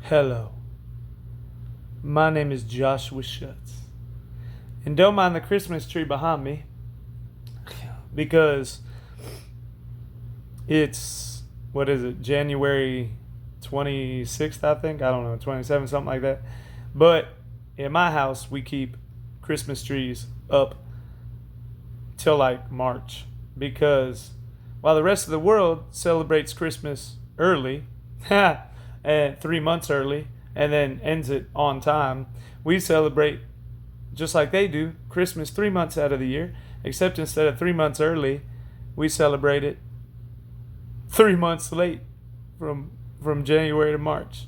Hello, my name is Joshua Schutz. And don't mind the Christmas tree behind me because it's, what is it, January 26th, I think? I don't know, 27th, something like that. But in my house, we keep Christmas trees up till like March because while the rest of the world celebrates Christmas early, and 3 months early, and then ends it on time, we celebrate just like they do Christmas 3 months out of the year, except instead of 3 months early, we celebrate it 3 months late from January to March.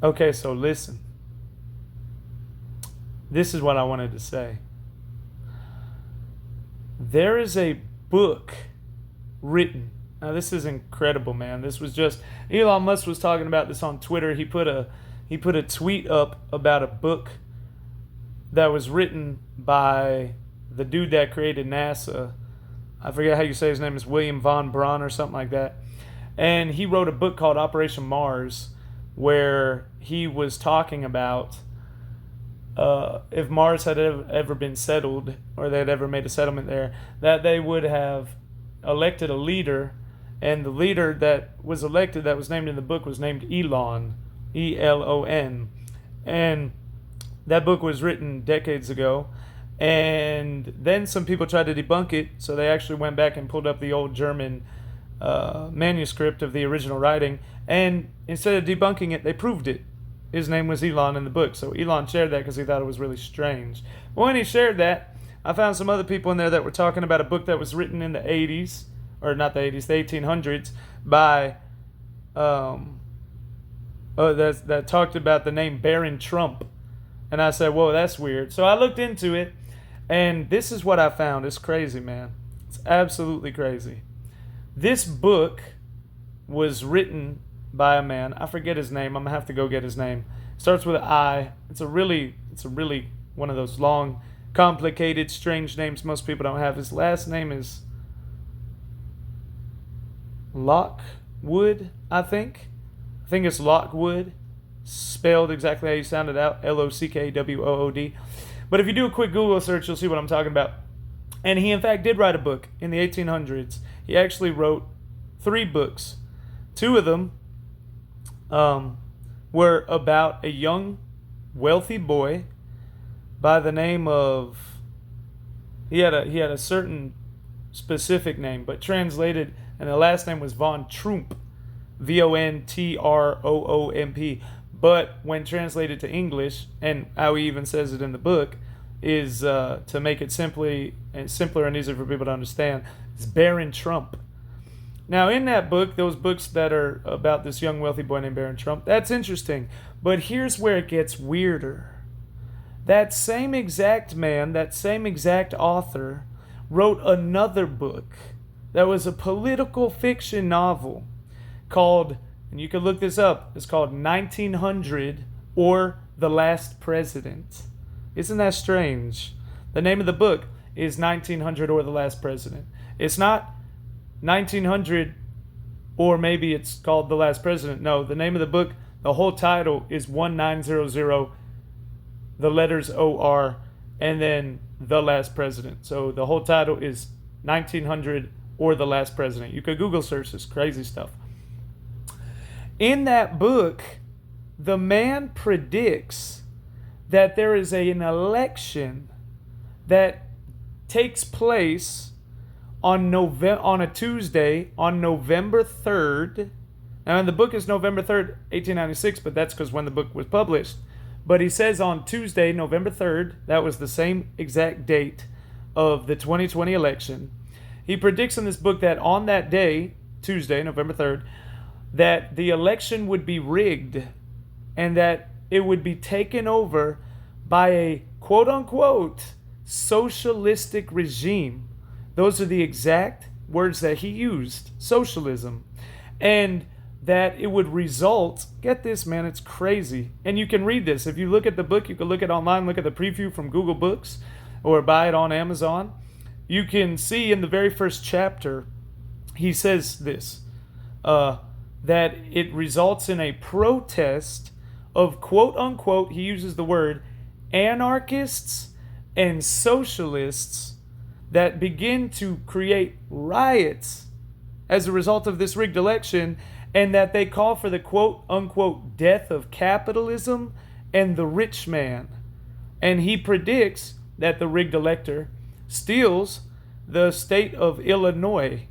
Okay, so listen. This is what I wanted to say. There is a book written. Now this is incredible, man. This was just Elon Musk was talking about this on Twitter. He put a tweet up about a book that was written by the dude that created NASA. I forget how you say his name. Is William von Braun or something like that. And he wrote a book called Operation Mars, where he was talking about if Mars had ever been settled, or they had ever made a settlement there, that they would have elected a leader, and the leader that was elected, that was named in the book, was named Elon, Elon. And that book was written decades ago, and then some people tried to debunk it, so they actually went back and pulled up the old German manuscript of the original writing, and instead of debunking it, they proved it. His name was Elon in the book, so Elon shared that because he thought it was really strange. But when he shared that, I found some other people in there that were talking about a book that was written in the 80s, or not the 80s, the 1800s, by that talked about the name Baron Trump. And I said, whoa, that's weird. So I looked into it, and this is what I found. It's crazy, man. It's absolutely crazy. This book was written by a man. I forget his name. I'm going to have to go get his name. It starts with an I. It's a really one of those long, complicated, strange names most people don't have. His last name is Lockwood, I think. I think it's Lockwood, spelled exactly how you sound it out, Lockwood. But if you do a quick Google search, you'll see what I'm talking about. And he, in fact, did write a book in the 1800s. He actually wrote 3 books. 2 of them were about a young, wealthy boy by the name of, he had a certain specific name, but translated, and the last name was Von Trump, Vontroomp. But when translated to English, and how he even says it in the book, is to make it simpler and easier for people to understand, it's Baron Trump. Now, in that book, those books that are about this young wealthy boy named Baron Trump, that's interesting. But here's where it gets weirder. That same exact man, that same exact author, wrote another book that was a political fiction novel called, and you can look this up, it's called 1900 or The Last President. Isn't that strange? The name of the book is 1900 or The Last President. It's not 1900 or maybe it's called The Last President. No, the name of the book, the whole title is 1900, the letters OR, and then The Last President. So the whole title is 1900 or The Last President. You could Google search this crazy stuff. In that book, the man predicts that there is an election that takes place on a Tuesday on November 3rd. Now, the book is November 3rd, 1896, but that's because when the book was published. But he says on Tuesday, November 3rd, that was the same exact date of the 2020 election. He predicts in this book that on that day, Tuesday, November 3rd, that the election would be rigged and that it would be taken over by a quote-unquote socialistic regime. Those are the exact words that he used, socialism. And that it would result, get this, man, it's crazy. And you can read this. If you look at the book, you can look at it online, look at the preview from Google Books, or buy it on Amazon. You can see in the very first chapter, he says this. that it results in a protest of quote unquote, he uses the word, anarchists and socialists that begin to create riots as a result of this rigged election, and that they call for the quote unquote death of capitalism and the rich man. And he predicts that the rigged elector steals the state of Illinois.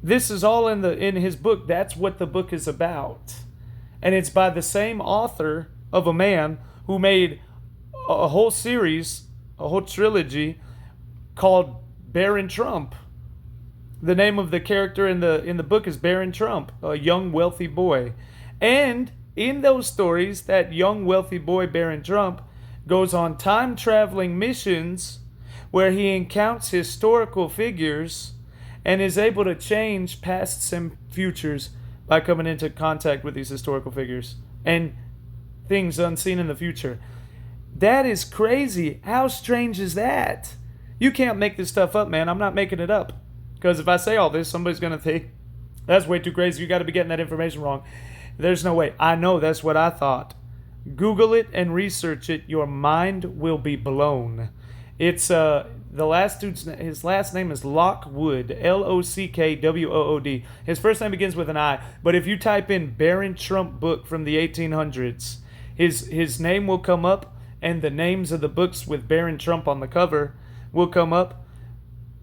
This is all in his book. That's what the book is about. And it's by the same author of a man who made a whole series, a whole trilogy called Baron Trump. The name of the character in the book is Baron Trump, a young wealthy boy. And in those stories, that young wealthy boy Baron Trump goes on time traveling missions where he encounters historical figures and is able to change pasts and futures by coming into contact with these historical figures and things unseen in the future. That is crazy. How strange is that? You can't make this stuff up, man. I'm not making it up. Because if I say all this, somebody's going to think, that's way too crazy. You got to be getting that information wrong. There's no way. I know that's what I thought. Google it and research it. Your mind will be blown. It's the last dude's, his last name is Lockwood, Lockwood. His first name begins with an I. But if you type in Baron Trump book from the 1800s, his name will come up, and the names of the books with Baron Trump on the cover will come up.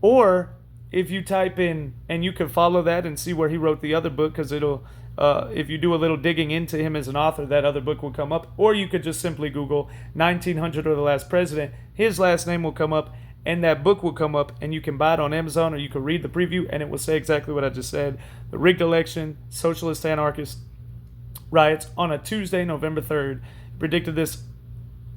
Or if you type in, and you can follow that and see where he wrote the other book, because it'll, if you do a little digging into him as an author, that other book will come up. Or you could just simply Google 1900 or the last president. His last name will come up, and that book will come up, and you can buy it on Amazon, or you can read the preview, and it will say exactly what I just said. The rigged election, socialist anarchist riots on a Tuesday, November 3rd. He predicted this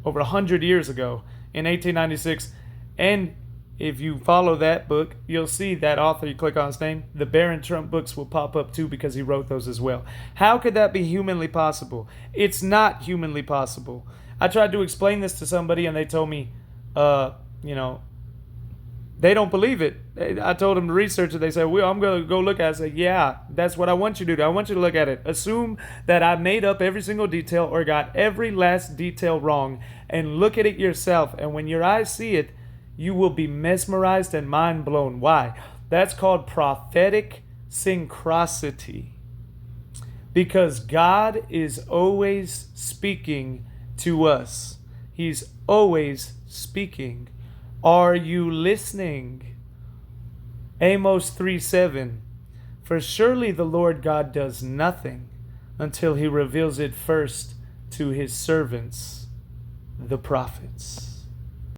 over 100 years ago in 1896. And if you follow that book, you'll see that author. You click on his name, the Baron Trump books will pop up too, because he wrote those as well. How could that be humanly possible? It's not humanly possible. I tried to explain this to somebody, and they told me, they don't believe it. I told them to research it. They said, well, I'm going to go look at it. I said, yeah, that's what I want you to do. I want you to look at it. Assume that I made up every single detail or got every last detail wrong, and look at it yourself. And when your eyes see it, you will be mesmerized and mind blown. Why? That's called prophetic synchronicity. Because God is always speaking to us. He's always speaking. Are you listening? Amos 3:7. For surely the Lord God does nothing until he reveals it first to his servants, the prophets.